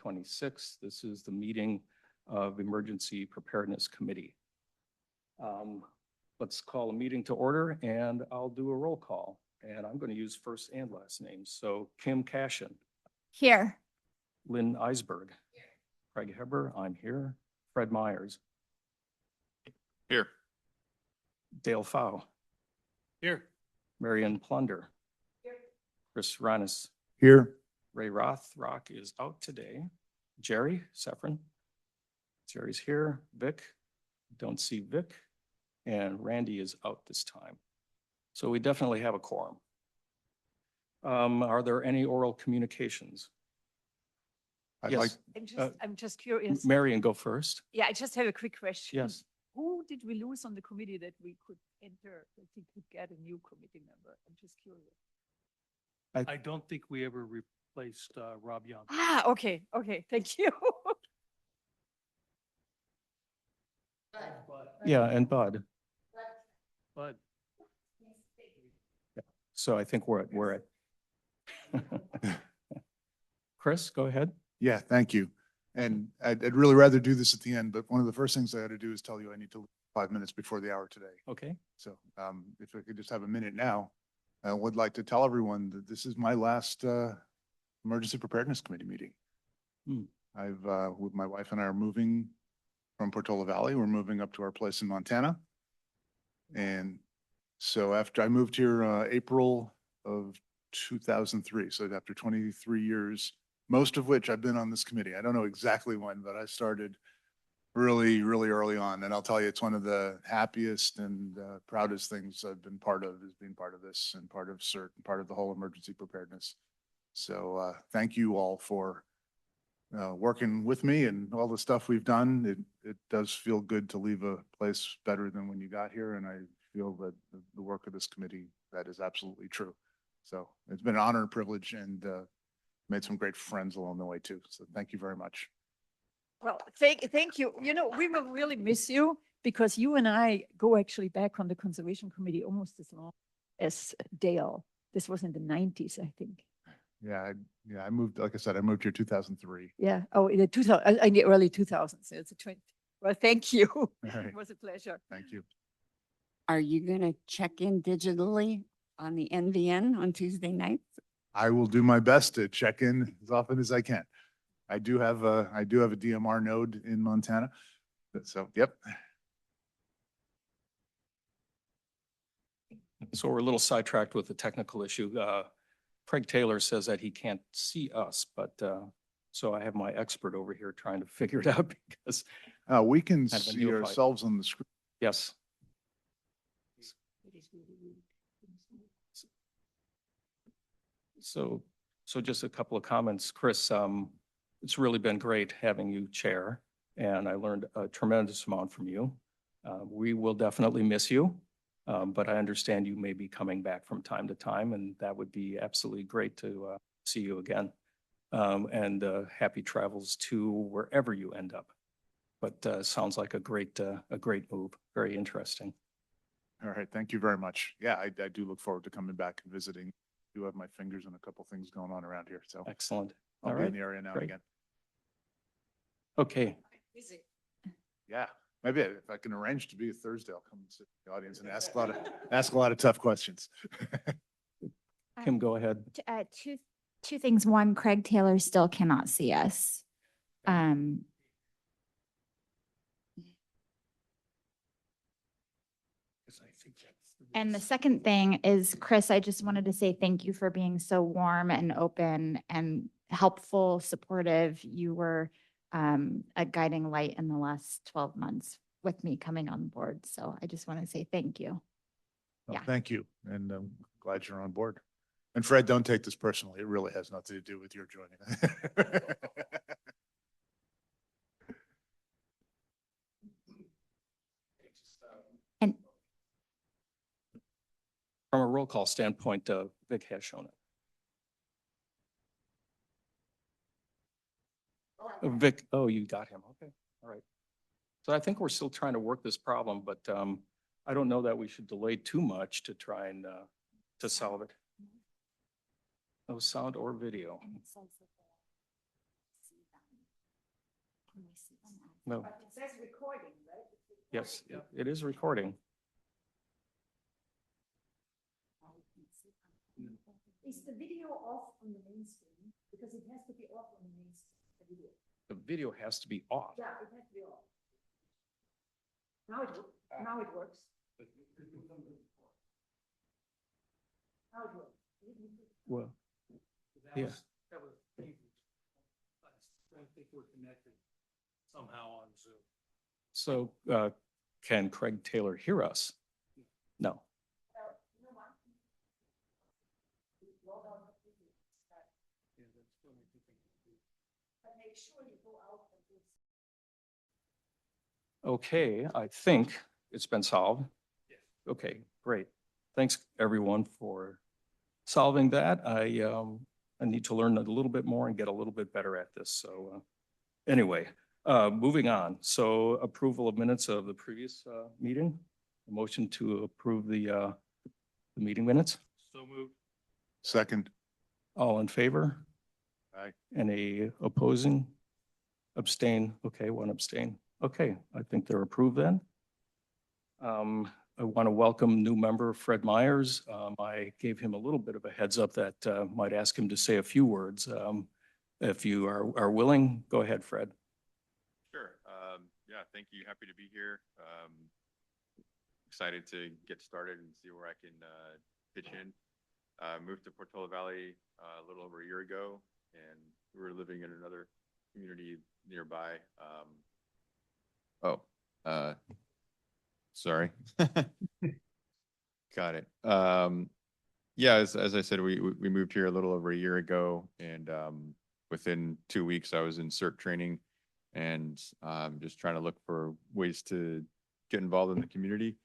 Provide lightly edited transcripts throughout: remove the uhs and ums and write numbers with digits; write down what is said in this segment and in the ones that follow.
2026. This is the meeting of Emergency Preparedness Committee. Let's call a meeting to order, and I'll do a roll call. And I'm going to use first and last names. So Kim Cashin. Here. Lynn Eisberg. Here. Craig Heber, I'm here. Fred Myers. Here. Dale Pfau. Here. Marion Plunder. Here. Chris Rannis. Here. Ray Rock is out today. Jerry Seffrin. Jerry's here. Vic. Don't see Vic. And Randy is out this time. So we definitely have a quorum. Are there any oral communications? Yes. I'm just curious. Marion, go first. Yeah, I just have a quick question. Yes. Who did we lose on the committee that we could enter, that we could get a new committee member? I'm just curious. I don't think we ever replaced Rob Young. Okay. Thank you. Yeah, and Bud. But So I think we're at. Chris, go ahead. Yeah, thank you. And I'd really rather do this at the end, but one of the first things I had to do is tell you I need to leave 5 minutes before the hour today. Okay. So if I could just have a minute now, I would like to tell everyone that this is my last Emergency Preparedness Committee meeting. My wife and I are moving from Portola Valley. We're moving up to our place in Montana. And so after I moved here April of 2003, so after 23 years, most of which I've been on this committee. I don't know exactly when, but I started really, really early on. And I'll tell you, it's one of the happiest and proudest things I've been part of, is being part of this and part of CERT and part of the whole emergency preparedness. So thank you all for working with me and all the stuff we've done. It does feel good to leave a place better than when you got here. And I feel that the work of this committee, that is absolutely true. So it's been an honor and privilege, and made some great friends along the way too. So thank you very much. Well, thank you. You know, we will really miss you, because you and I go actually back on the Conservation Committee almost as long as Dale. This was in the 90s, I think. Yeah, I moved, like I said, I moved here 2003. Yeah. Oh, in the early 2000s. So it's a 20. Well, thank you. Right. It was a pleasure. Thank you. Are you going to check in digitally on the NVN on Tuesday nights? I will do my best to check in as often as I can. I do have a DMR node in Montana. So, yep. So we're a little sidetracked with the technical issue. Craig Taylor says that he can't see us, but so I have my expert over here trying to figure it out, because We can Kind of a see neophyte. ourselves on the screen. yes. So just a couple of comments, Chris. It's really been great having you chair, and I learned a tremendous amount from you. We will definitely miss you, but I understand you may be coming back from time to time, and that would be absolutely great to see you again. And happy travels to wherever you end up. But sounds like a great move. Very interesting. All right. Thank you very much. Yeah, I do look forward to coming back and visiting. I do have my fingers in a couple things going on around here. So Excellent. I'll All be right. in the area now and Great. again. Okay. Yeah. Maybe if I can arrange to be a Thursday, I'll come and sit in the audience and ask a lot of tough questions. Kim, go ahead. Two things. One, Craig Taylor still cannot see us. And the second thing is, Chris, I just wanted to say thank you for being so warm and open and helpful, supportive. You were a guiding light in the last 12 months with me coming on board. So I just want to say thank you. Well, Yeah. thank you. And I'm glad you're on board. And Fred, don't take this personally. It really has nothing to do with your joining. And From a roll call standpoint, Vic has shown it. Vic, oh, you got him. Okay, all right. So I think we're still trying to work this problem, but I don't know that we should delay too much to try and to solve it. No sound or video. No, But it says recording, right? yes, it is recording. Is the video off on the main screen? Because it has to be off on the main screen, the video. The video has to be off. Yeah, it has to be off. Now it works. Now it works. Well, That Yeah. was- That was easy. I don't think we're connected somehow on Zoom. so can Craig Taylor hear us? No. Yeah, that's the only thing. But make sure you go out and do. Okay, I think it's been solved. Yes. Okay, great. Thanks, everyone, for solving that. I need to learn a little bit more and get a little bit better at this. So anyway, moving on. So approval of minutes of the previous meeting. A motion to approve the meeting minutes. So moved. Second. All in favor? Aye. Any opposing? Abstain? Okay, one abstain. Okay, I think they're approved then. I want to welcome new member Fred Myers. I gave him a little bit of a heads up that might ask him to say a few words. If you are willing, go ahead, Fred. Sure. Yeah, thank you. Happy to be here. Excited to get started and see where I can pitch in. Moved to Portola Valley a little over a year ago, and we were living in another community nearby. Sorry. Got it. Yeah, as I said, we moved here a little over a year ago, and within 2 weeks, I was in CERT training and just trying to look for ways to get involved in the community.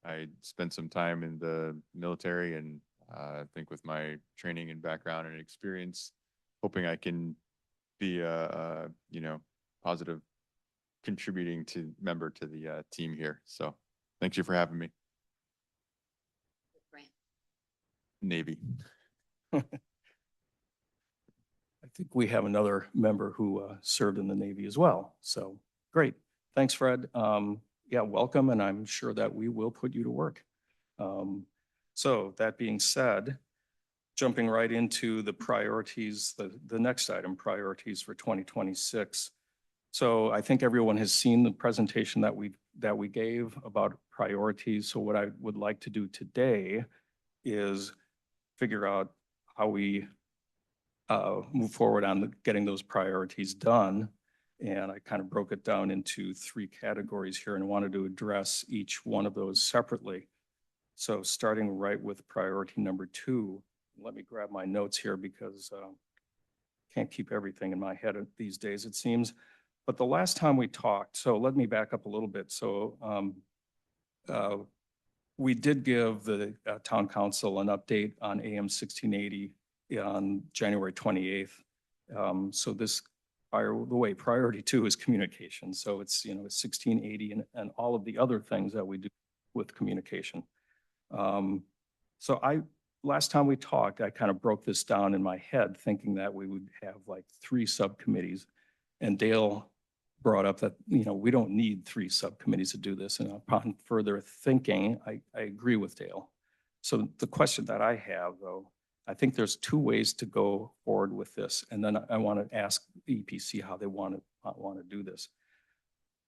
I spent some time in the military, and I think with my training and background and experience, hoping I can be a positive contributing member to the team here. So thank you for having me. Navy. I think we have another member who served in the Navy as well. So great. Thanks, Fred. Yeah, welcome. And I'm sure that we will put you to work. So that being said, jumping right into the priorities, the next item, priorities for 2026. So I think everyone has seen the presentation that we gave about priorities. So what I would like to do today is figure out how we move forward on getting those priorities done. And I kind of broke it down into 3 categories here and wanted to address each one of those separately. So starting right with priority number 2, let me grab my notes here because can't keep everything in my head these days, it seems. But the last time we talked, so let me back up a little bit. So we did give the town council an update on AM 1680 on January 28th. So this, by the way, priority 2 is communication. So it's, 1680 and all of the other things that we do with communication. So last time we talked, I kind of broke this down in my head thinking that we would have like 3 subcommittees. And Dale brought up that, we don't need 3 subcommittees to do this. And upon further thinking, I agree with Dale. So the question that I have, though, I think there's 2 ways to go forward with this. And then I want to ask the EPC how they want to do this.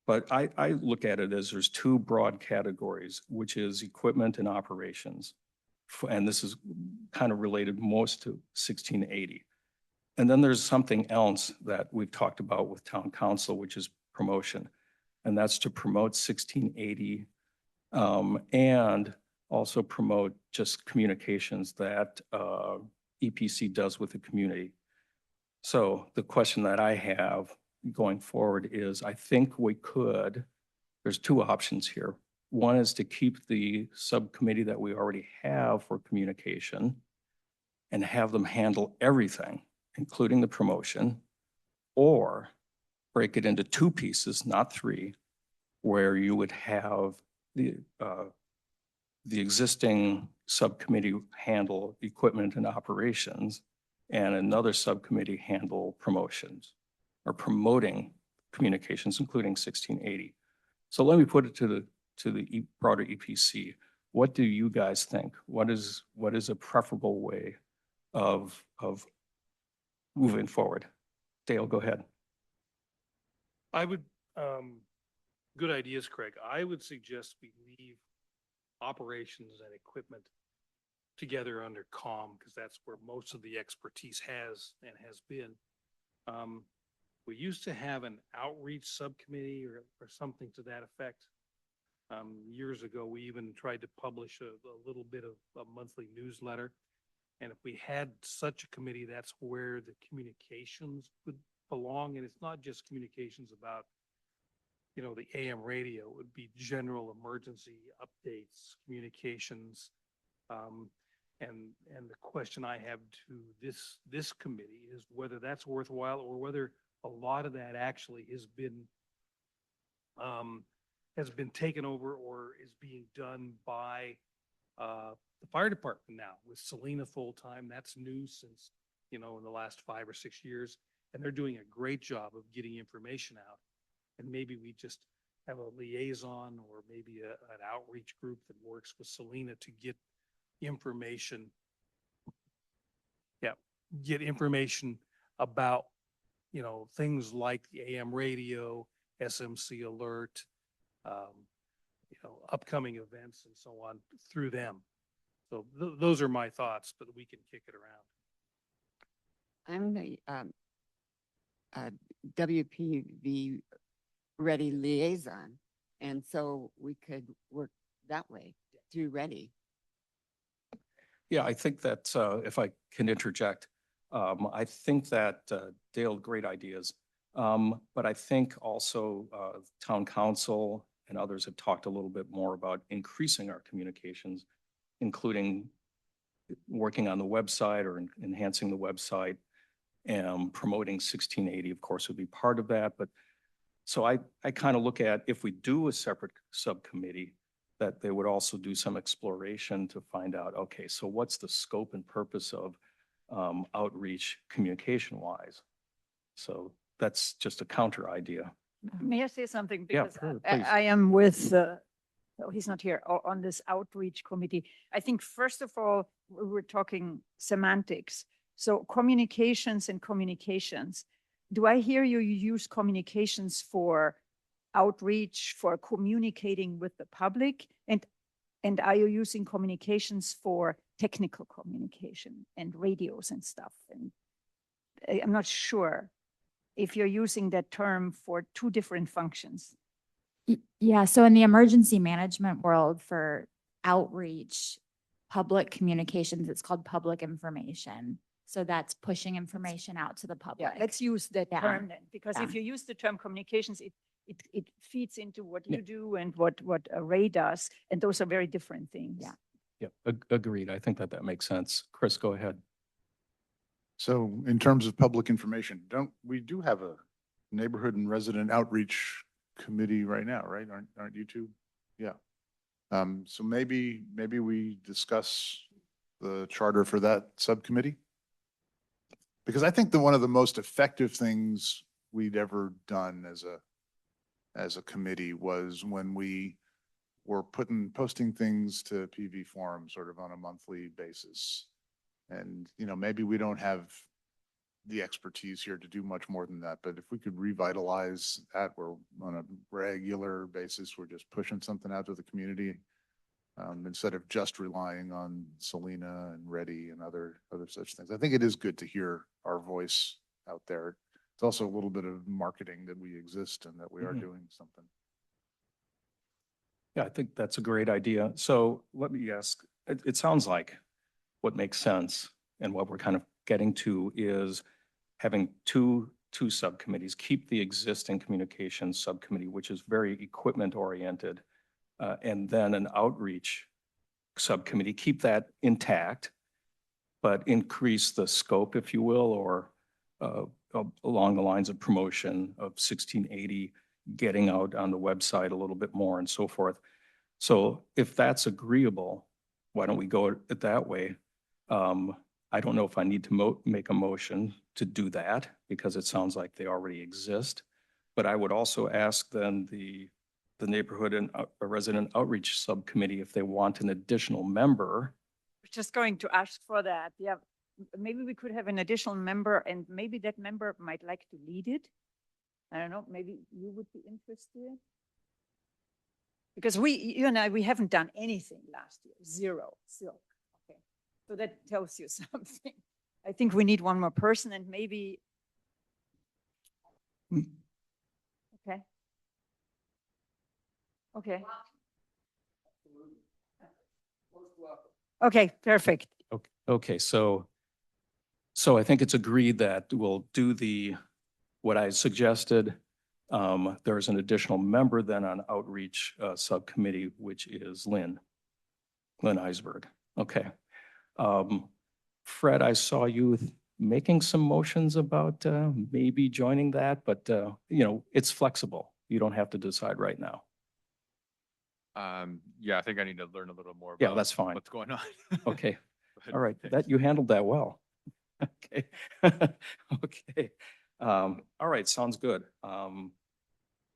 But I look at it as there's 2 broad categories, which is equipment and operations. And this is kind of related most to 1680. And then there's something else that we've talked about with town council, which is promotion. And that's to promote 1680 and also promote just communications that EPC does with the community. So the question that I have going forward is, I think there's 2 options here. One is to keep the subcommittee that we already have for communication and have them handle everything, including the promotion, or break it into 2 pieces, not 3, where you would have the existing subcommittee handle equipment and operations and another subcommittee handle promotions. are promoting communications, including 1680. So let me put it to the broader EPC. What do you guys think? What is a preferable way of moving forward? Dale, go ahead. I would, good ideas, Craig. I would suggest we leave operations and equipment together under comm, because that's where most of the expertise has been. We used to have an outreach subcommittee or something to that effect. Years ago, we even tried to publish a little bit of a monthly newsletter. And if we had such a committee, that's where the communications would belong. And it's not just communications about, the AM radio. It would be general emergency updates, communications. And the question I have to this committee is whether that's worthwhile, or whether a lot of that actually has been taken over or is being done by the fire department now with Selena full-time. That's new since, in the last 5 or 6 years, and they're doing a great job of getting information out. And maybe we just have a liaison, or maybe an outreach group that works with Selena to get information. Yeah, get information about, things like the AM radio, SMC alert, upcoming events and so on through them. So those are my thoughts, but we can kick it around. I'm the WPV Ready liaison, and so we could work that way through Ready. Yeah, I think that, if I can interject, I think that, Dale, great ideas. But I think also, town council and others have talked a little bit more about increasing our communications, including working on the website or enhancing the website, and promoting 1680, of course, would be part of that. But so I kind of look at, if we do a separate subcommittee, that they would also do some exploration to find out, okay, so what's the scope and purpose of outreach communication wise? So that's just a counter idea. May I say something? Yeah, Because sure, I please. I am with, oh, he's not here, on this outreach committee. I think, first of all, we were talking semantics. So communications and communications. Do I hear you use communications for outreach, for communicating with the public? And are you using communications for technical communication and radios and stuff? And I'm not sure if you're using that term for two different functions. Yeah, so in the emergency management world for outreach, public communications, it's called public information. So that's pushing information out to the public. Yeah, let's use that Yeah. term then, because if Yeah. you use the term communications, it feeds into what Yeah. you do and what Ray does, and those are very different things. Yeah. Yeah, agreed. I think that makes sense. Chris, go ahead. So in terms of public information, we do have a neighborhood and resident outreach committee right now, right? Aren't you two? Yeah. So maybe we discuss the charter for that subcommittee. Because I think that one of the most effective things we'd ever done as a committee was when we were posting things to PV Forum sort of on a monthly basis. And, maybe we don't have the expertise here to do much more than that, but if we could revitalize that, we're on a regular basis, we're just pushing something out to the community, instead of just relying on Selena and Ready and other such things. I think it is good to hear our voice out there. It's also a little bit of marketing that we exist and that we are Mhm. doing something. Yeah, I think that's a great idea. So let me ask, it sounds like what makes sense and what we're kind of getting to is having two subcommittees, keep the existing communications subcommittee, which is very equipment oriented, and then an outreach subcommittee, keep that intact, but increase the scope, if you will, or along the lines of promotion of 1680, getting out on the website a little bit more and so forth. So if that's agreeable, why don't we go it that way? I don't know if I need to make a motion to do that because it sounds like they already exist. But I would also ask then the neighborhood and resident outreach subcommittee if they want an additional member. Just going to ask for that. Yeah, maybe we could have an additional member and maybe that member might like to lead it. I don't know, maybe you would be interested. Because you and I, we haven't done anything last year, zero, silk. Okay, so that tells you something. I think we need one more person and maybe. Okay. Okay. Okay, perfect. Okay, so I think it's agreed that we'll do what I suggested. There's an additional member then on outreach subcommittee, which is Lynn Eisberg. Okay. Fred, I saw you making some motions about maybe joining that, but it's flexible. You don't have to decide right now. Yeah, I think I need to learn a little more Yeah, about that's fine. what's going on. Okay. But All right, thanks. you handled that well. Okay. Okay. All right, sounds good.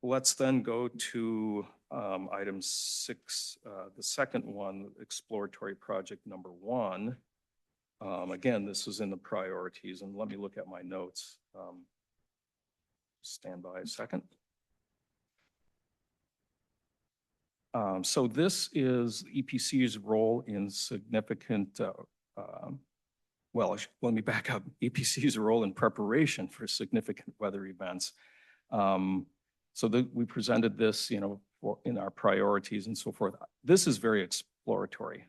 Let's then go to item 6, the second one, exploratory project number 1. Again, this is in the priorities, and let me look at my notes. Stand by a second. So this is EPC's role in significant, let me back up. EPC's role in preparation for significant weather events. So we presented this, in our priorities and so forth. This is very exploratory.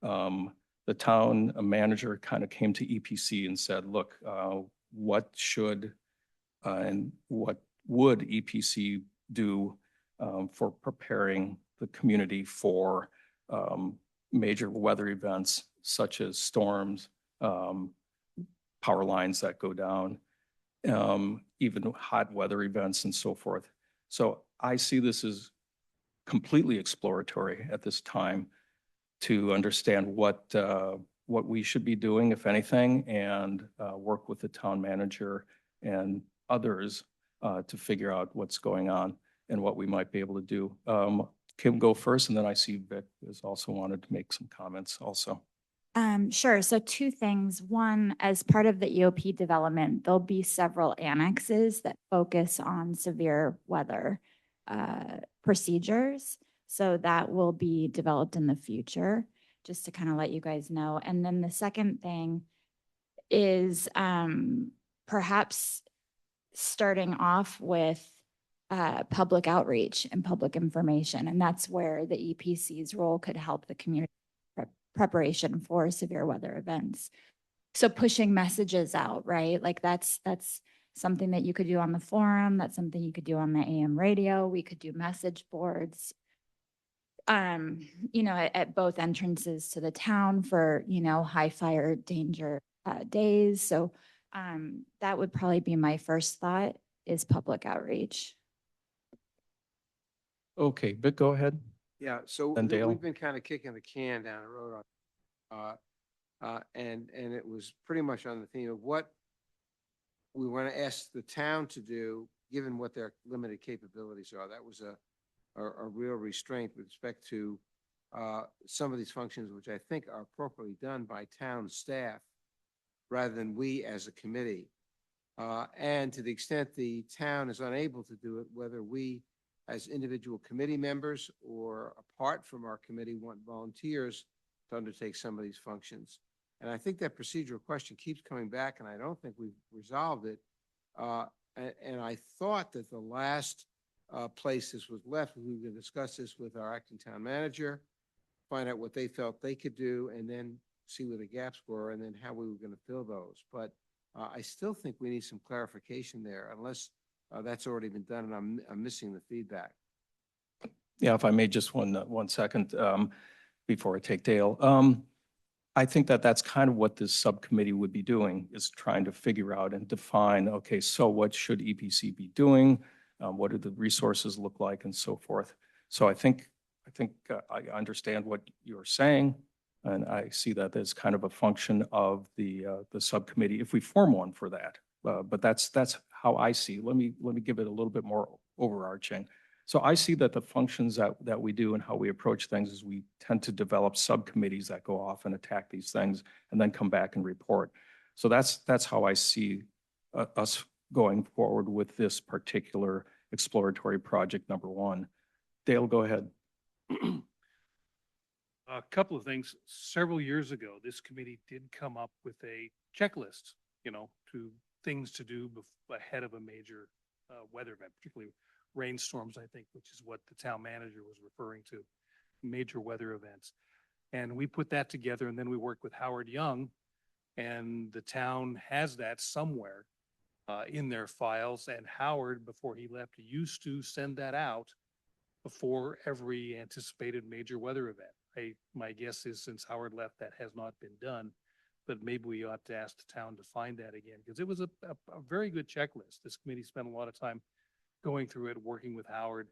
The town manager kind of came to EPC and said, look, what should and what would EPC do for preparing the community for major weather events such as storms, power lines that go down, even hot weather events and so forth. So I see this as completely exploratory at this time to understand what we should be doing, if anything, and work with the town manager and others to figure out what's going on and what we might be able to do. Kim, go first, and then I see Vic has also wanted to make some comments also. Sure. So 2 things. One, as part of the EOP development, there'll be several annexes that focus on severe weather procedures. So that will be developed in the future, just to kind of let you guys know. And then the second thing is perhaps starting off with public outreach and public information. And that's where the EPC's role could help the community preparation for severe weather events. So pushing messages out, right? Like that's something that you could do on the forum. That's something you could do on the AM radio. We could do message boards, at both entrances to the town for, high fire danger days. So that would probably be my first thought, is public outreach. Okay, Vic, go ahead. Yeah, so And Dale? we've been kind of kicking the can down the road and it was pretty much on the theme of what we want to ask the town to do, given what their limited capabilities are. That was a real restraint with respect to some of these functions, which I think are appropriately done by town staff rather than we as a committee. And to the extent the town is unable to do it, whether we as individual committee members or apart from our committee want volunteers to undertake some of these functions. And I think that procedural question keeps coming back, and I don't think we've resolved it. And I thought that the last place this was left, we were going to discuss this with our acting town manager, find out what they felt they could do, and then see where the gaps were, and then how we were going to fill those. But I still think we need some clarification there, unless that's already been done, and I'm missing the feedback. Yeah, if I may, just one second before I take Dale. I think that's kind of what this subcommittee would be doing, is trying to figure out and define, okay, so what should EPC be doing? What do the resources look like and so forth? So I think I understand what you're saying. And I see that as kind of a function of the subcommittee, if we form one for that. But that's how I see. Let me give it a little bit more overarching. So I see that the functions that we do and how we approach things is we tend to develop subcommittees that go off and attack these things and then come back and report. So that's how I see us going forward with this particular exploratory project number one. Dale, go ahead. A couple of things. Several years ago, this committee did come up with a checklist, to things to do ahead of a major weather event, particularly rainstorms, I think, which is what the town manager was referring to, major weather events. And we put that together, and then we worked with Howard Young, and the town has that somewhere in their files. And Howard, before he left, used to send that out before every anticipated major weather event. My guess is since Howard left, that has not been done, but maybe we ought to ask the town to find that again, because it was a very good checklist. This committee spent a lot of time going through it, working with Howard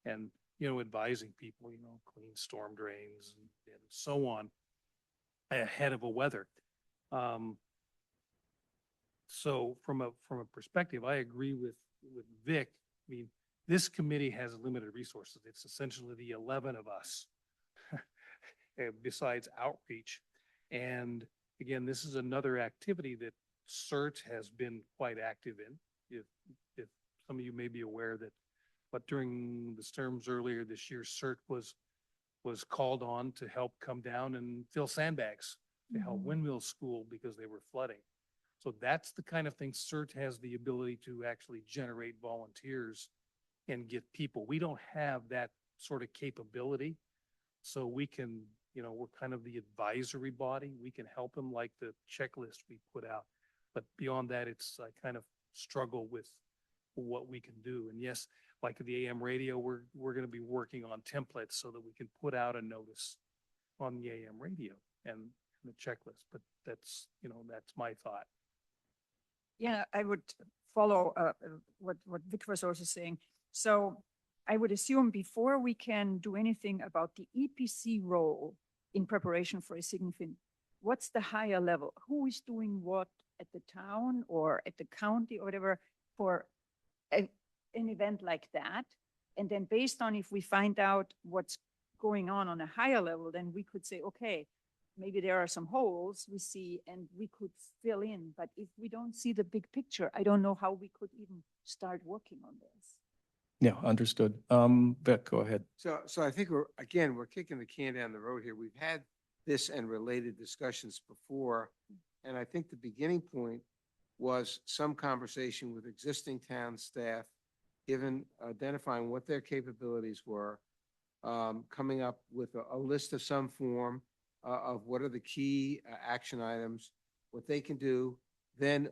and, advising people, clean storm drains and so on ahead of a weather. So from a perspective, I agree with Vic. I mean, this committee has limited resources. It's essentially the 11 of us besides outreach. And again, this is another activity that CERT has been quite active in. If some of you may be aware that, but during the storms earlier this year, CERT was called on to help come down and fill sandbags to help Windmill School because they were flooding. So that's the kind of thing CERT has the ability to actually generate volunteers and get people. We don't have that sort of capability. So we can, we're kind of the advisory body. We can help them like the checklist we put out. But beyond that, I kind of struggle with what we can do. And yes, like the AM radio, we're going to be working on templates so that we can put out a notice on the AM radio and the checklist. But that's my thought. Yeah, I would follow what Vic was also saying. So I would assume before we can do anything about the EPC role in preparation for a significant, what's the higher level? Who is doing what at the town or at the county or whatever for an event like that? And then based on if we find out what's going on a higher level, then we could say, okay, maybe there are some holes we see and we could fill in. But if we don't see the big picture, I don't know how we could even start working on this. Yeah, understood. Vic, go ahead. So I think we're kicking the can down the road here. We've had this and related discussions before. And I think the beginning point was some conversation with existing town staff, identifying what their capabilities were, coming up with a list of some form of what are the key action items, what they can do. Then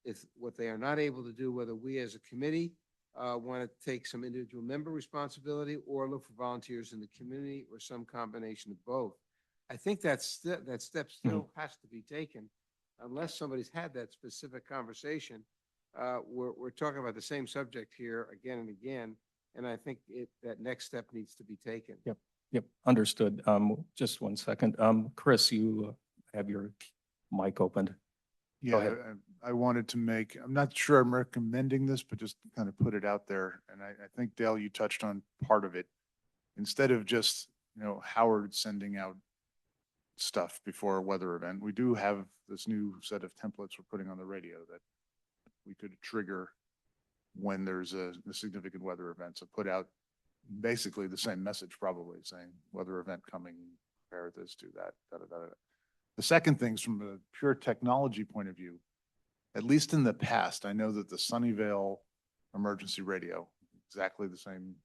if what they are not able to do, whether we as a committee want to take some individual member responsibility or look for volunteers in the community or some combination of both. I think that step still has to be taken unless somebody's had that specific conversation. We're talking about the same subject here again and again, and I think that next step needs to be taken. Yep, understood. Just one second. Chris, you have your mic opened. Go Yeah, ahead. I wanted to I'm not sure I'm recommending this, but just kind of put it out there. And I think Dale, you touched on part of it. Instead of just, Howard sending out stuff before a weather event, we do have this new set of templates we're putting on the radio that we could trigger when there's a significant weather event. So put out basically the same message, probably saying weather event coming, prepare this, do that, da, da, da, da. The second thing is from a pure technology point of view, at least in the past, I know that the Sunnyvale emergency radio, exactly the same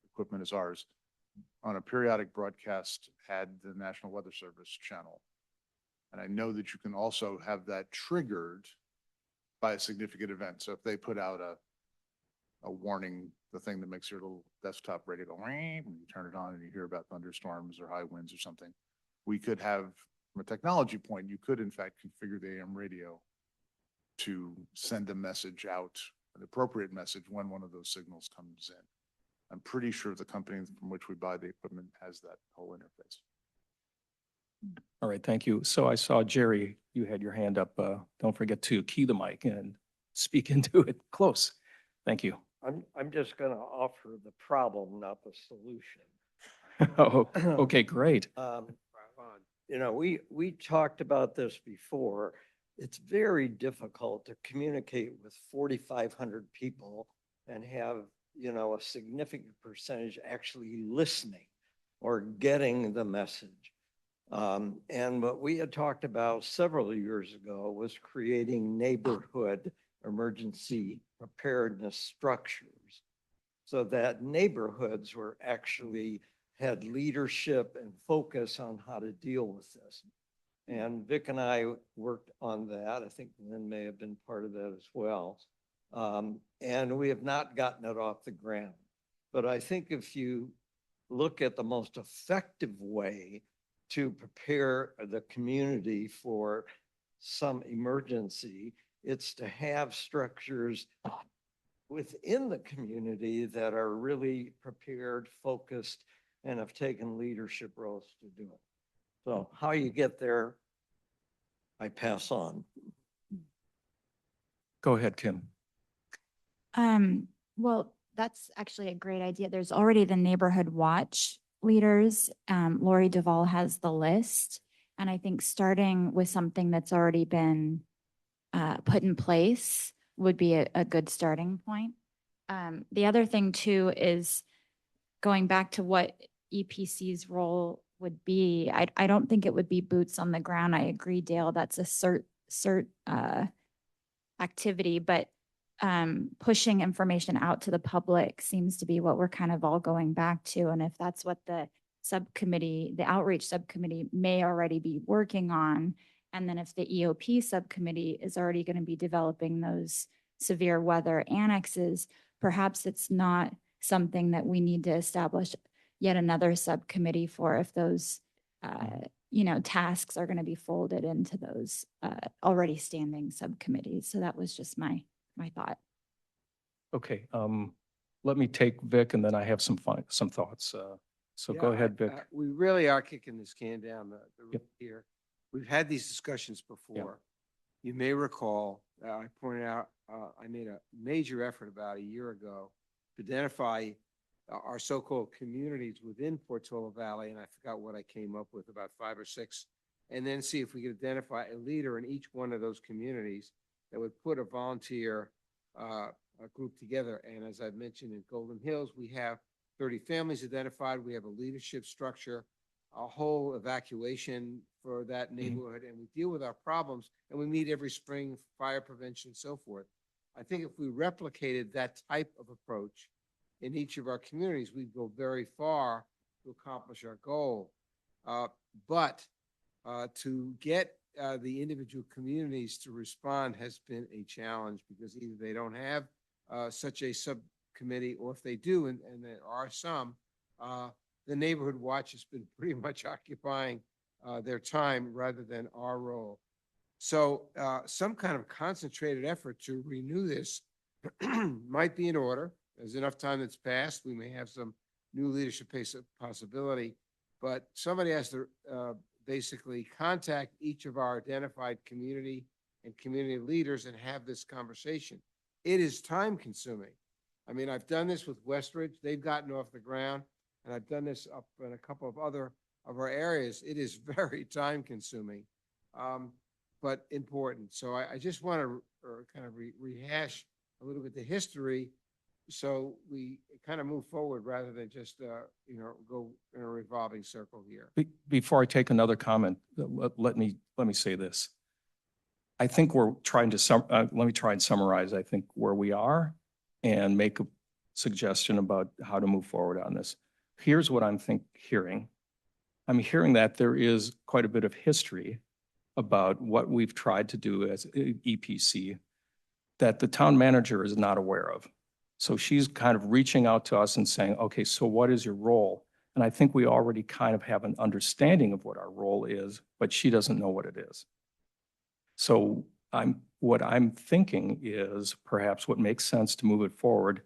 equipment as ours, on a periodic broadcast had the National Weather Service channel. And I know that you can also have that triggered by a significant event. So if they put out a warning, the thing that makes your little desktop radio go, when you turn it on and you hear about thunderstorms or high winds or something, we could have, from a technology point, you could in fact configure the AM radio to send a message out, an appropriate message when one of those signals comes in. I'm pretty sure the company from which we buy the equipment has that whole interface. All right, thank you. So I saw Jerry, you had your hand up. Don't forget to key the mic and speak into it close. Thank you. I'm just gonna offer the problem, not the solution. Oh, okay, great. You know, we talked about this before. It's very difficult to communicate with 4,500 people and have, you know, a significant percentage actually listening or getting the message. And what we had talked about several years ago was creating neighborhood emergency preparedness structures so that neighborhoods were actually had leadership and focus on how to deal with this. And Vic and I worked on that. I think Lynn may have been part of that as well. And we have not gotten it off the ground. But I think if you look at the most effective way to prepare the community for some emergency, it's to have structures within the community that are really prepared, focused, and have taken leadership roles to do it. So how you get there, I pass on. Go ahead, Kim. Well, that's actually a great idea. There's already the neighborhood watch leaders. Lori Duvall has the list. And I think starting with something that's already been put in place would be a good starting point. The other thing too is going back to what EPC's role would be. I don't think it would be boots on the ground. I agree, Dale, that's a cert activity, but pushing information out to the public seems to be what we're kind of all going back to. And if that's what the subcommittee, the outreach subcommittee may already be working on, and then if the EOP subcommittee is already going to be developing those severe weather annexes, perhaps it's not something that we need to establish yet another subcommittee for if those, you know, tasks are going to be folded into those already standing subcommittees. So that was just my thought. Okay, let me take Vic and then I have some thoughts. So go Yeah, ahead, Vic. We really are kicking this can down the road Yep. here. We've had these discussions before. You may recall, I pointed out, I made a major effort about a year ago to identify our so-called communities within Portola Valley, and I forgot what I came up with, about 5 or 6, and then see if we could identify a leader in each one of those communities that would put a volunteer a group together. And as I've mentioned, in Golden Hills, we have 30 families identified. We have a leadership structure, a whole evacuation for that neighborhood, and we deal with our problems, and we meet every spring, fire prevention, and so forth. I think if we replicated that type of approach in each of our communities, we'd go very far to accomplish our goal. But to get the individual communities to respond has been a challenge, because either they don't have such a subcommittee, or if they do, and there are some, the neighborhood watch has been pretty much occupying their time rather than our role. So some kind of concentrated effort to renew this might be in order. There's enough time that's passed. We may have some new leadership possibility, but somebody has to basically contact each of our identified community and community leaders and have this conversation. It is time consuming. I mean, I've done this with Westridge. They've gotten off the ground, and I've done this up in a couple of other of our areas. It is very time consuming, but important. So I just want to kind of rehash a little bit the history, so we kind of move forward rather than just, you know, go in a revolving circle here. Before I take another comment, let me say this. I think we're trying to let me try and summarize, I think, where we are and make a suggestion about how to move forward on this. Here's what I'm hearing. I'm hearing that there is quite a bit of history about what we've tried to do as EPC that the town manager is not aware of. So she's kind of reaching out to us and saying, okay, so what is your role? And I think we already kind of have an understanding of what our role is, but she doesn't know what it is. So what I'm thinking is perhaps what makes sense to move it forward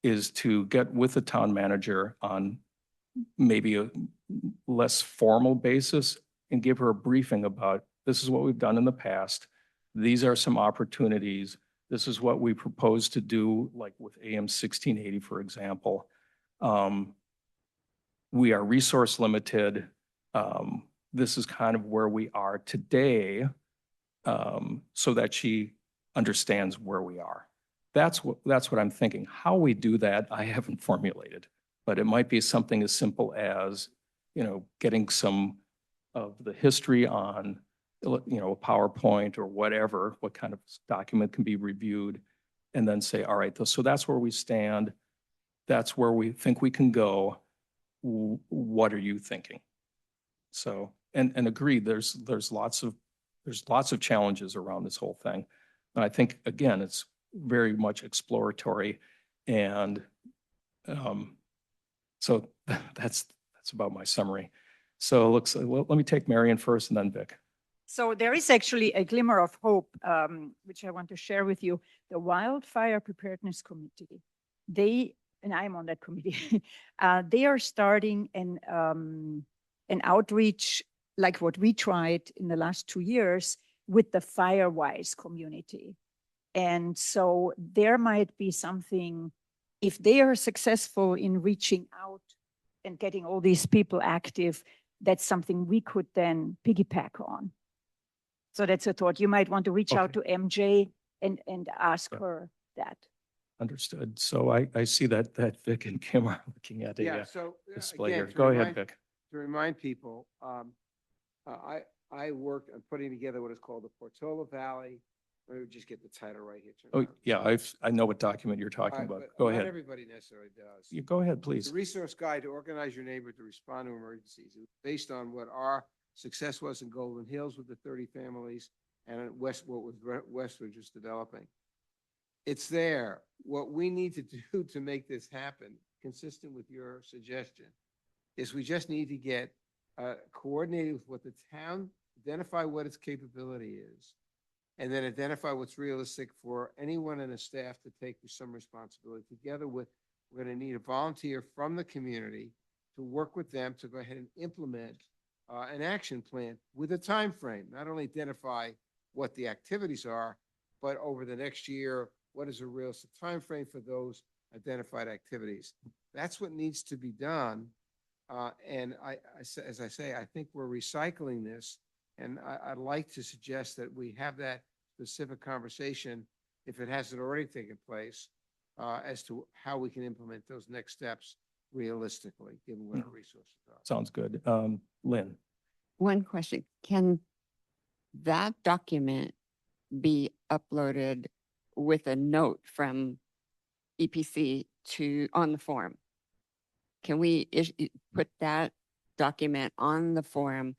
is to get with the town manager on maybe a less formal basis and give her a briefing about, this is what we've done in the past. These are some opportunities. This is what we propose to do, like with AM 1680, for example. We are resource limited. This is kind of where we are today, so that she understands where we are. That's what I'm thinking. How we do that, I haven't formulated, but it might be something as simple as, getting some of the history on, a PowerPoint or whatever, what kind of document can be reviewed, and then say, all right, so that's where we stand. That's where we think we can go. What are you thinking? So, and agreed, there's lots of challenges around this whole thing. And I think, again, it's very much exploratory. And so that's about my summary. So let me take Marion first and then Vic. So there is actually a glimmer of hope, which I want to share with you. The Wildfire Preparedness Committee, and I'm on that committee, they are starting an outreach like what we tried in the last 2 years with the Firewise community. And so there might be something, if they are successful in reaching out and getting all these people active, that's something we could then piggyback on. So that's a thought. You might want to reach out to MJ and ask her that. Understood. So I see that Vic and Kim are looking at Yeah, a so display again, here. Go ahead, Vic. to remind people, I worked on putting together what is called the Portola Valley. Let me just get the title right here. Oh, yeah, I know what document you're talking about. Go Not ahead. everybody necessarily does. You go ahead, It's please. a resource guide to organize your neighborhood to respond to emergencies. It was based on what our success was in Golden Hills with the 30 families and at what was Westwood just developing. It's there. What we need to do to make this happen, consistent with your suggestion, is we just need to get coordinated with what the town, identify what its capability is, and then identify what's realistic for anyone in the staff to take some responsibility. Together with, we're going to need a volunteer from the community to work with them to go ahead and implement an action plan with a time frame. Not only identify what the activities are, but over the next year, what is a realistic time frame for those identified activities? That's what needs to be done. And as I say, I think we're recycling this, and I'd like to suggest that we have that specific conversation, if it hasn't already taken place, as to how we can implement those next steps realistically, given what our resources are. Sounds good. Lynn. One question, can that document be uploaded with a note from EPC on the form? Can we put that document on the form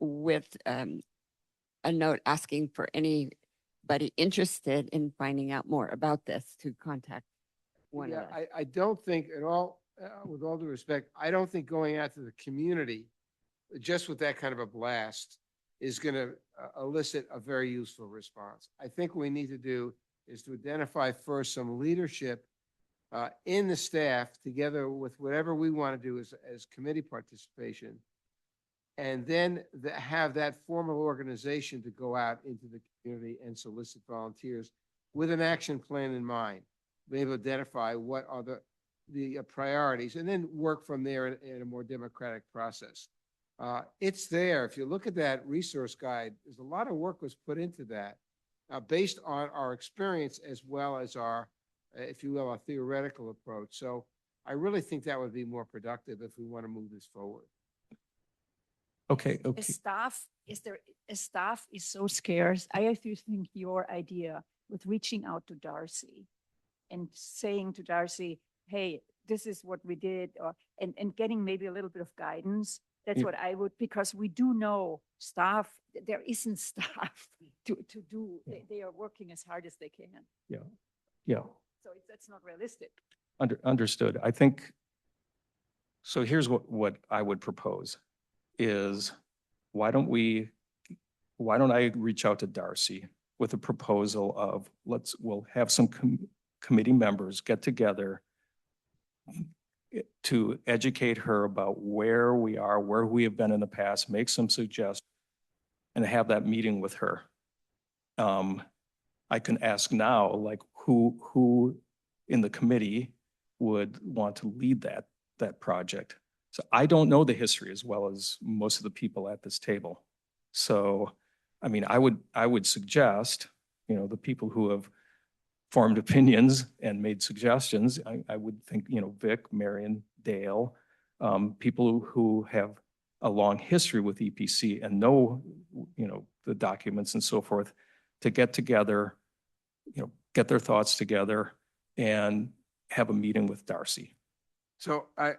with a note asking for anybody interested in finding out more about this to contact one of us? I don't think at all, with all due respect, I don't think going out to the community just with that kind of a blast is going to elicit a very useful response. I think what we need to do is to identify first some leadership in the staff, together with whatever we want to do as committee participation, and then have that formal organization to go out into the community and solicit volunteers with an action plan in mind. Be able to identify what are the priorities, and then work from there in a more democratic process. It's there. If you look at that resource guide, there's a lot of work was put into that based on our experience as well as our, if you will, our theoretical approach. So I really think that would be more productive if we want to move this forward. Okay. A staff is so scarce. I actually think your idea with reaching out to Darcy and saying to Darcy, hey, this is what we did, and getting maybe a little bit of guidance. That's what I would, because we do know staff, there isn't staff to do. They are working as hard as they can. Yeah. So that's not realistic. Understood. I think, so here's what I would propose is, why don't I reach out to Darcy with a proposal of we'll have some committee members get together to educate her about where we are, where we have been in the past, make some suggestions, and have that meeting with her. I can ask now, like, who in the committee would want to lead that project? So I don't know the history as well as most of the people at this table. So, I mean, I would suggest, the people who have formed opinions and made suggestions, I would think, Vic, Marion, Dale, people who have a long history with EPC and know, the documents and so forth, to get together, get their thoughts together and have a meeting with Darcy. So I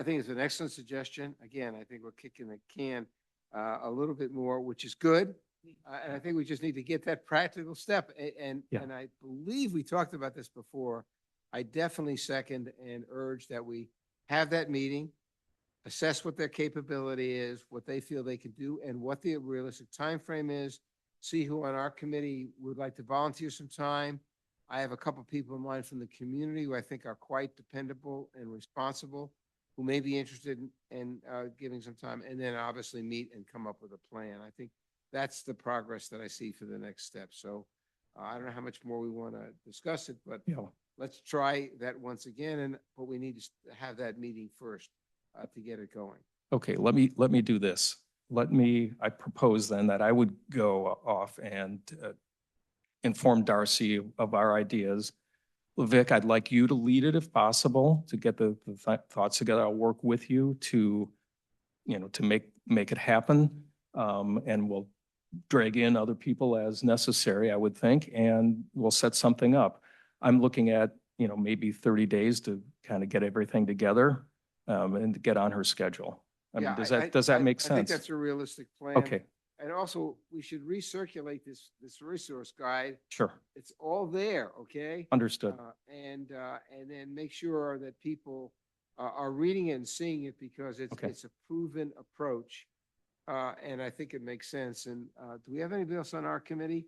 think it's an excellent suggestion. Again, I think we're kicking the can a little bit more, which is good. And I think we just need to get that practical step. And Yeah. I believe we talked about this before. I definitely second and urge that we have that meeting, assess what their capability is, what they feel they can do, and what the realistic time frame is. See who on our committee would like to volunteer some time. I have a couple people in mind from the community who I think are quite dependable and responsible, who may be interested in giving some time, and then obviously meet and come up with a plan. I think that's the progress that I see for the next step. So I don't know how much more we want to discuss it, but let's try that once again. But we need to have that meeting first to get it going. Okay, let me do this. I propose then that I would go off and inform Darcy of our ideas. Vic, I'd like you to lead it if possible, to get the thoughts together. I'll work with you to make it happen. And we'll drag in other people as necessary, I would think, and we'll set something up. I'm looking at, maybe 30 days to kind of get everything together and to get on her schedule. I mean, does that make sense? I think that's a realistic plan. Okay, And also, we should recirculate this resource guide. sure, It's all there, okay? understood. And then make sure that people are reading it and seeing it, because Okay. it's a proven approach. And I think it makes sense. And do we have anybody else on our committee?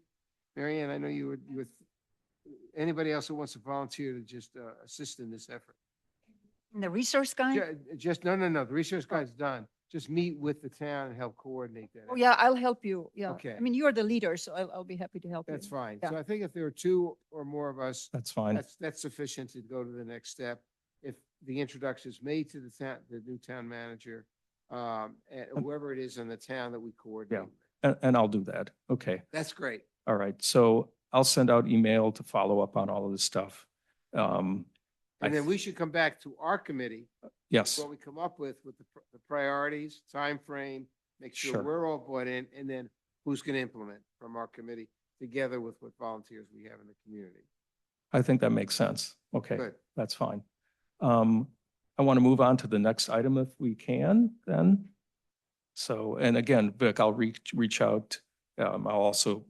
Mary Ann, I know you would, anybody else who wants to volunteer to just assist in this effort? And the resource guy? Just, no, the resource guide's done. Just meet with the town and help coordinate that. Oh, yeah, I'll help you. Yeah. Okay. I mean, you're the leader, so I'll be happy to help you. That's fine. Yeah. So I think if there are two or more of us, That's fine. that's sufficient to go to the next step. If the introduction is made to the new town manager, and whoever it is in the town that we coordinate. And I'll do that. Okay. That's great. All right. So I'll send out email to follow up on all of this stuff. And then we should come back to our committee, Yes, what we come up with the priorities, time frame, make sure Sure. we're all bought in, and then who's going to implement from our committee, together with what volunteers we have in the community. I think that makes sense. Okay, Good. that's fine. I want to move on to the next item if we can then. So, and again, Vic, I'll reach out. I'll also,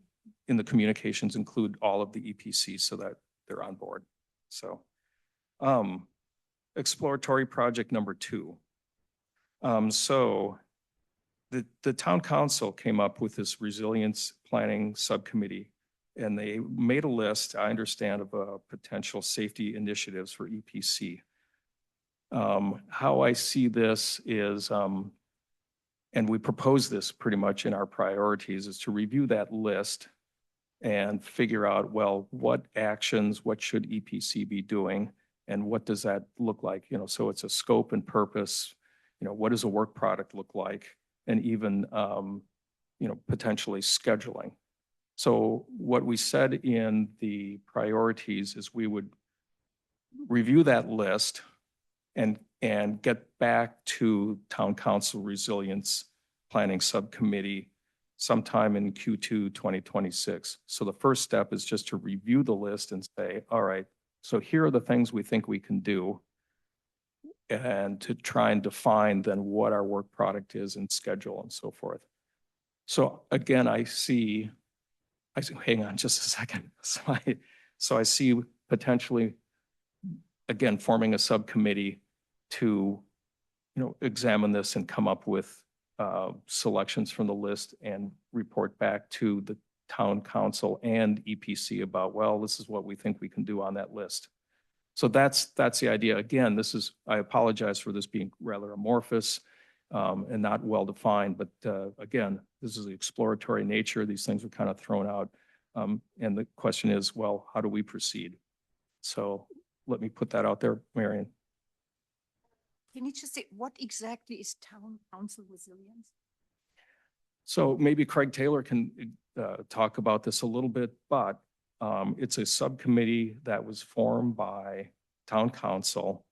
in the communications, include all of the EPCs so that they're on board. So, exploratory project number 2. So the town council came up with this resilience planning subcommittee, and they made a list, I understand, of potential safety initiatives for EPC. How I see this is, and we propose this pretty much in our priorities, is to review that list and figure out, well, what actions, what should EPC be doing, and what does that look like? So it's a scope and purpose, what does a work product look like? And even, potentially scheduling. So what we said in the priorities is we would review that list and get back to Town Council Resilience Planning Subcommittee sometime in Q2 2026. So the first step is just to review the list and say, all right, so here are the things we think we can do, and to try and define then what our work product is and schedule and so forth. So again, I see, hang on just a second. So I see potentially, again, forming a subcommittee to, examine this and come up with selections from the list and report back to the town council and EPC about, well, this is what we think we can do on that list. So that's the idea. Again, I apologize for this being rather amorphous. and not well-defined. But again, this is the exploratory nature. These things are kind of thrown out. And the question is, well, how do we proceed? So let me put that out there, Marion. Can you just say, what exactly is town council resilience? So maybe Craig Taylor can talk about this a little bit, but it's a subcommittee that was formed by town council,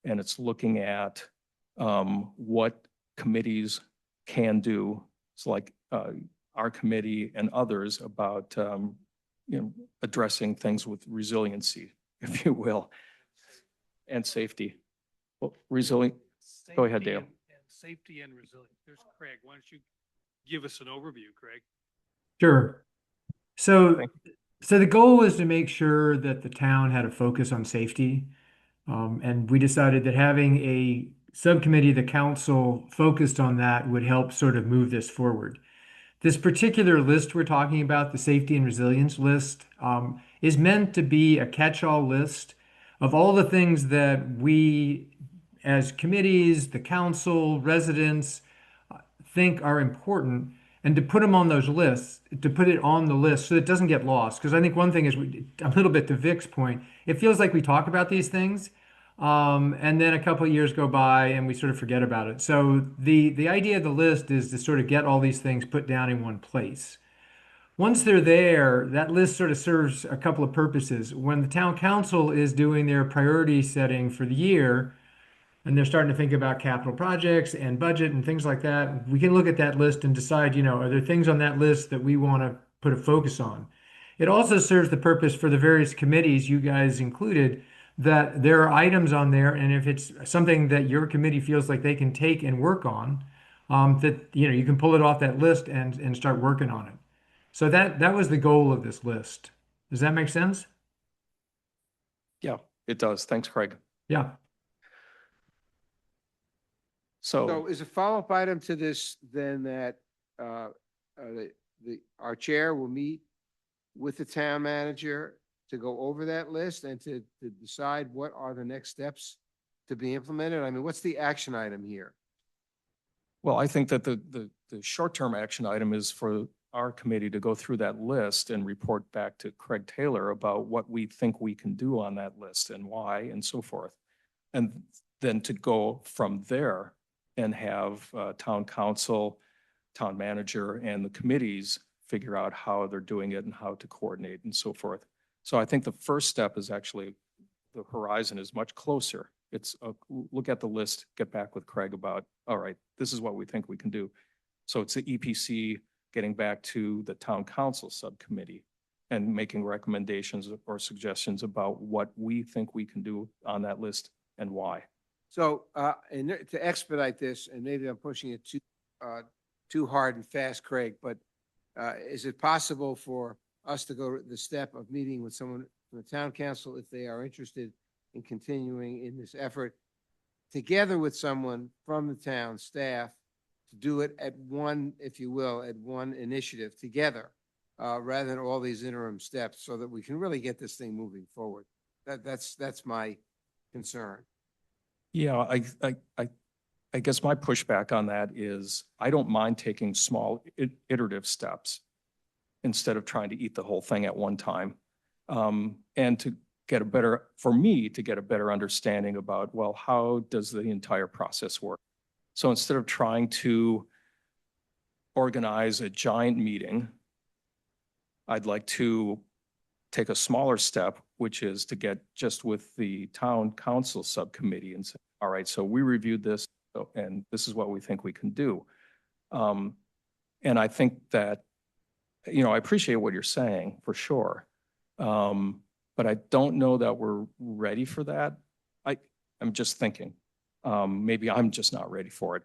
and it's looking at what committees can do. It's like our committee and others about addressing things with resiliency, if you will, and safety. Well, resilient. Go ahead, Safety Dale. and safety and resilience. There's Craig. Why don't you give us an overview, Craig? Sure. So, Thank so the goal was to make sure that the town had a focus on safety. And we decided that having a subcommittee, the council focused on that would help sort of move this forward. This particular list we're talking about, the safety and resilience list, is meant to be a catch-all list of all the things that we, as committees, the council, residents, think are important, and to put them on those lists, to put it on the list so it doesn't get lost. Because I think one thing is, a little bit to Vic's point, it feels like we talk about these things, and then a couple of years go by and we sort of forget about it. So the idea of the list is to sort of get all these things put down in one place. Once they're there, that list sort of serves a couple of purposes. When the town council is doing their priority setting for the year, and they're starting to think about capital projects and budget and things like that, we can look at that list and decide, are there things on that list that we want to put a focus on? It also serves the purpose for the various committees, you guys included, that there are items on there, and if it's something that your committee feels like they can take and work on, that you can pull it off that list and start working on it. So that was the goal of this list. Does that make sense? Yeah, it does. Thanks, Craig. Yeah. So is a follow-up item to this then that our chair will meet with the town manager to go over that list and to decide what are the next steps to be implemented? I mean, what's the action item here? Well, I think that the short-term action item is for our committee to go through that list and report back to Craig Taylor about what we think we can do on that list and why and so forth. And then to go from there and have town council, town manager, and the committees figure out how they're doing it and how to coordinate and so forth. So I think the first step is actually the horizon is much closer. It's look at the list, get back with Craig about, all right, this is what we think we can do. So it's the EPC getting back to the town council subcommittee and making recommendations or suggestions about what we think we can do on that list and why. So, and to expedite this, and maybe I'm pushing it too hard and fast, Craig, but is it possible for us to go the step of meeting with someone from the town council if they are interested in continuing in this effort, together with someone from the town staff, to do it at one, if you will, at one initiative together, rather than all these interim steps, so that we can really get this thing moving forward? That's my concern. Yeah, I guess my pushback on that is I don't mind taking small iterative steps instead of trying to eat the whole thing at one time. And to get a better, for me, to get a better understanding about, well, how does the entire process work? So instead of trying to organize a giant meeting, I'd like to take a smaller step, which is to get just with the town council subcommittee and say, all right, so we reviewed this and this is what we think we can do. And I think that, I appreciate what you're saying for sure. But I don't know that we're ready for that. I'm just thinking, maybe I'm just not ready for it.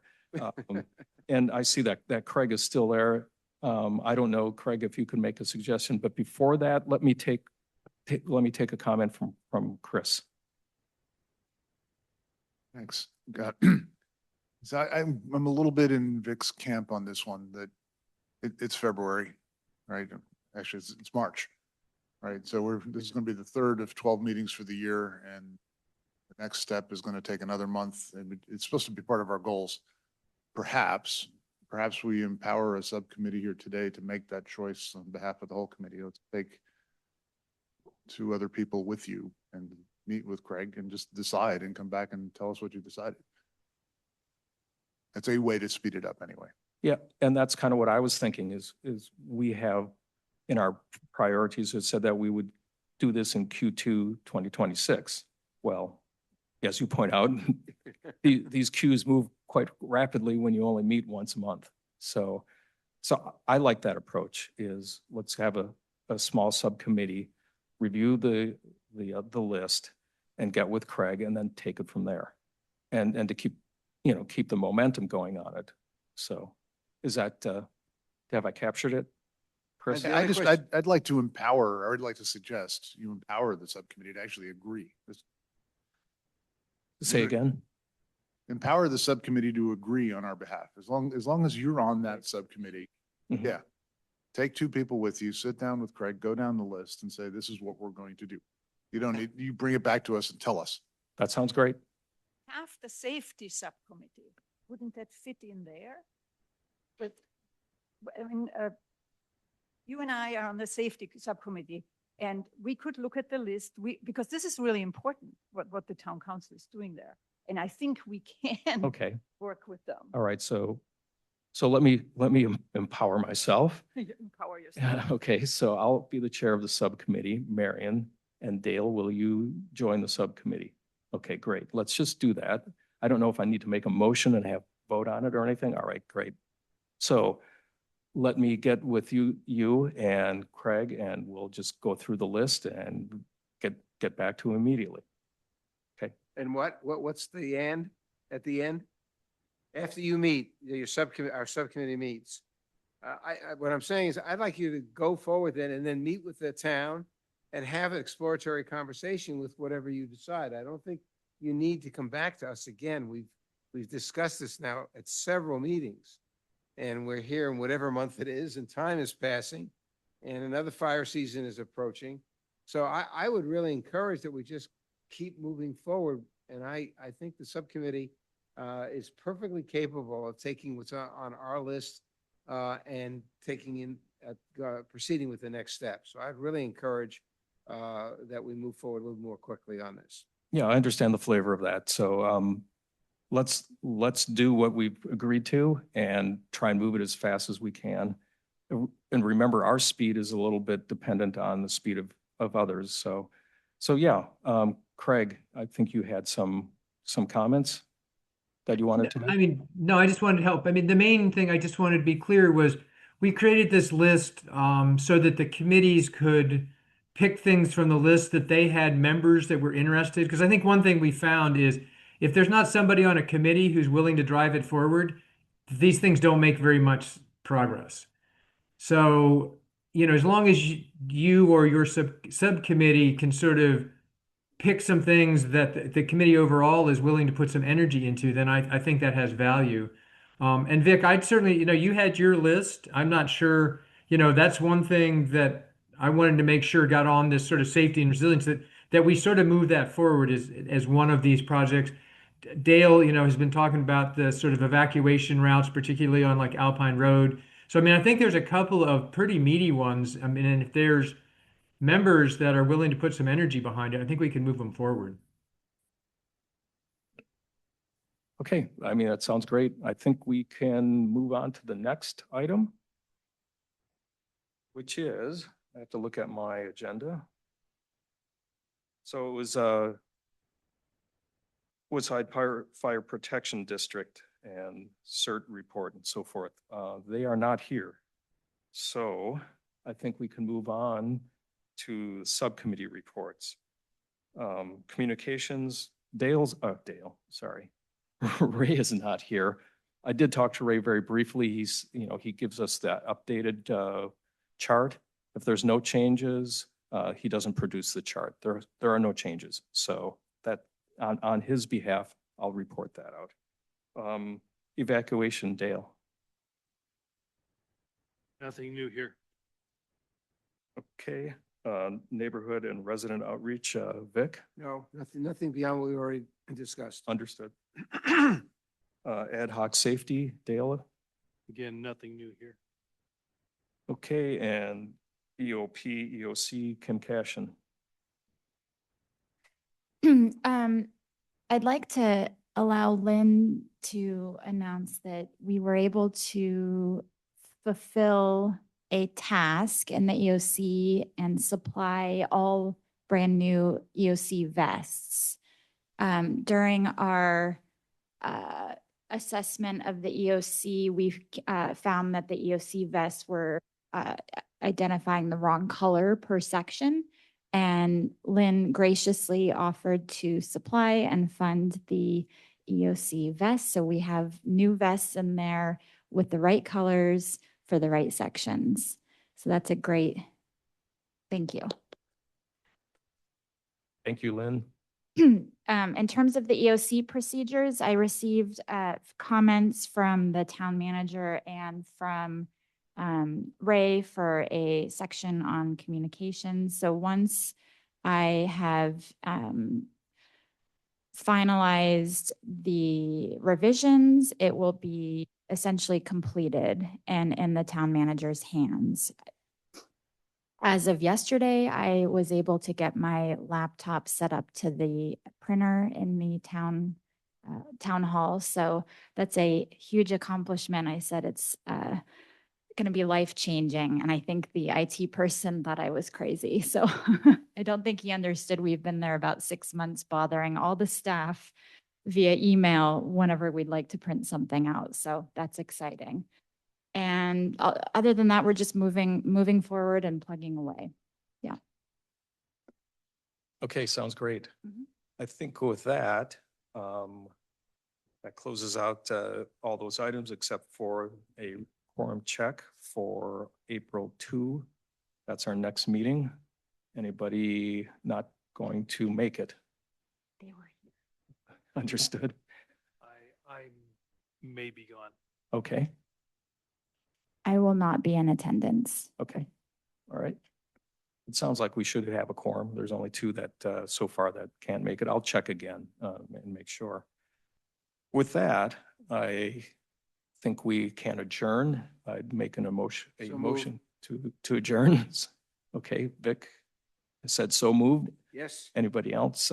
And I see that Craig is still there. I don't know, Craig, if you could make a suggestion, but before that, let me take a comment from Chris. Thanks. So I'm a little bit in Vic's camp on this one, that it's February, right? Actually, it's March, right? So this is going to be the third of 12 meetings for the year, and the next step is going to take another month, and it's supposed to be part of our goals. perhaps we empower a subcommittee here today to make that choice on behalf of the whole committee. Let's take two other people with you and meet with Craig and just decide and come back and tell us what you decided. That's a way to speed it up anyway. Yeah, and that's kind of what I was thinking is we have in our priorities, it said that we would do this in Q2 2026. Well, as you point out, these queues move quite rapidly when you only meet once a month. So I like that approach is let's have a small subcommittee, review the list and get with Craig and then take it from there. And to keep the momentum going on it. So is that, have I captured it? Chris? the other question- I'd like to empower, or I'd like to suggest you empower the subcommittee to actually agree. Say again? Empower the subcommittee to agree on our behalf. As long as you're on that subcommittee, Mhm. yeah. Take two people with you, sit down with Craig, go down the list and say, this is what we're going to do. You don't need, you bring it back to us and tell us. That sounds great. Have the safety subcommittee, wouldn't that fit in there? But, I mean, you and I are on the safety subcommittee, and we could look at the list, because this is really important, what the town council is doing there. And I think we can Okay. work with them. All right. So let me empower myself. Empower yourself. Okay. So I'll be the chair of the subcommittee, Marion, and Dale, will you join the subcommittee? Okay, great. Let's just do that. I don't know if I need to make a motion and have vote on it or anything. All right, great. So let me get with you and Craig, and we'll just go through the list and get back to him immediately. Okay. And what's the end, at the end? After you meet, your subcommittee, our subcommittee meets. What I'm saying is I'd like you to go forward then and then meet with the town and have an exploratory conversation with whatever you decide. I don't think you need to come back to us again. We've discussed this now at several meetings. And we're here in whatever month it is, and time is passing, and another fire season is approaching. So I would really encourage that we just keep moving forward. And I think the subcommittee is perfectly capable of taking what's on our list and proceeding with the next step. So I'd really encourage that we move forward a little more quickly on this. Yeah, I understand the flavor of that. So let's do what we've agreed to and try and move it as fast as we can. And remember, our speed is a little bit dependent on the speed of others. So yeah, Craig, I think you had some comments that you wanted to I make. mean, no, I just wanted to help. I mean, the main thing I just wanted to be clear was we created this list so that the committees could pick things from the list that they had members that were interested. Because I think one thing we found is if there's not somebody on a committee who's willing to drive it forward, these things don't make very much progress. So, as long as you or your subcommittee can sort of pick some things that the committee overall is willing to put some energy into, then I think that has value. And Vic, I'd certainly, you had your list. I'm not sure, that's one thing that I wanted to make sure got on this sort of safety and resilience that we sort of move that forward as one of these projects. Dale, has been talking about the sort of evacuation routes, particularly on like Alpine Road. So, I mean, I think there's a couple of pretty meaty ones. I mean, and if there's members that are willing to put some energy behind it, I think we can move them forward. Okay, I mean, that sounds great. I think we can move on to the next item, which is, I have to look at my agenda. So it was Woodside Fire Protection District and CERT report and so forth. They are not here. So I think we can move on to subcommittee reports. Communications, Dale, sorry. Ray is not here. I did talk to Ray very briefly. He gives us that updated chart. If there's no changes, he doesn't produce the chart. There are no changes. So that on his behalf, I'll report that out. Evacuation, Dale. Nothing new here. Okay, neighborhood and resident outreach, Vic, No, nothing beyond what we already discussed. understood. Ad hoc safety, Dale. Again, nothing new here. Okay, and EOP, EOC, Kim Cashin. I'd like to allow Lynn to announce that we were able to fulfill a task in the EOC and supply all brand new EOC vests. During our assessment of the EOC, we found that the EOC vests were identifying the wrong color per section. And Lynn graciously offered to supply and fund the EOC vests. So we have new vests in there with the right colors for the right sections. So that's a great, thank you. Thank you, Lynn. In terms of the EOC procedures, I received comments from the town manager and from Ray for a section on communications. So once I have finalized the revisions, it will be essentially completed and in the town manager's hands. As of yesterday, I was able to get my laptop set up to the printer in the town hall. So that's a huge accomplishment. I said it's going to be life-changing. And I think the IT person thought I was crazy. So I don't think he understood. We've been there about 6 months bothering all the staff via email whenever we'd like to print something out. So that's exciting. And other than that, we're just moving forward and plugging away. Yeah. Okay, sounds great. Mhm. I think with that, that closes out all those items except for a quorum check for April 2. That's our next meeting. Anybody not going to make it? They were here. Understood. I may be gone. Okay, I will not be in attendance. okay, all right. It sounds like we should have a quorum. There's only 2 that so far that can't make it. I'll check again and make sure. With that, I think we can adjourn. I'd make a So moved. motion to adjourn. Okay, Vic said so moved. Yes. Anybody else?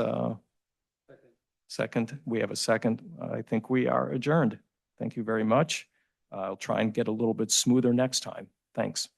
Second, we have a second. I think we are adjourned. Thank you very much. I'll try and get a little bit smoother next time. Thanks.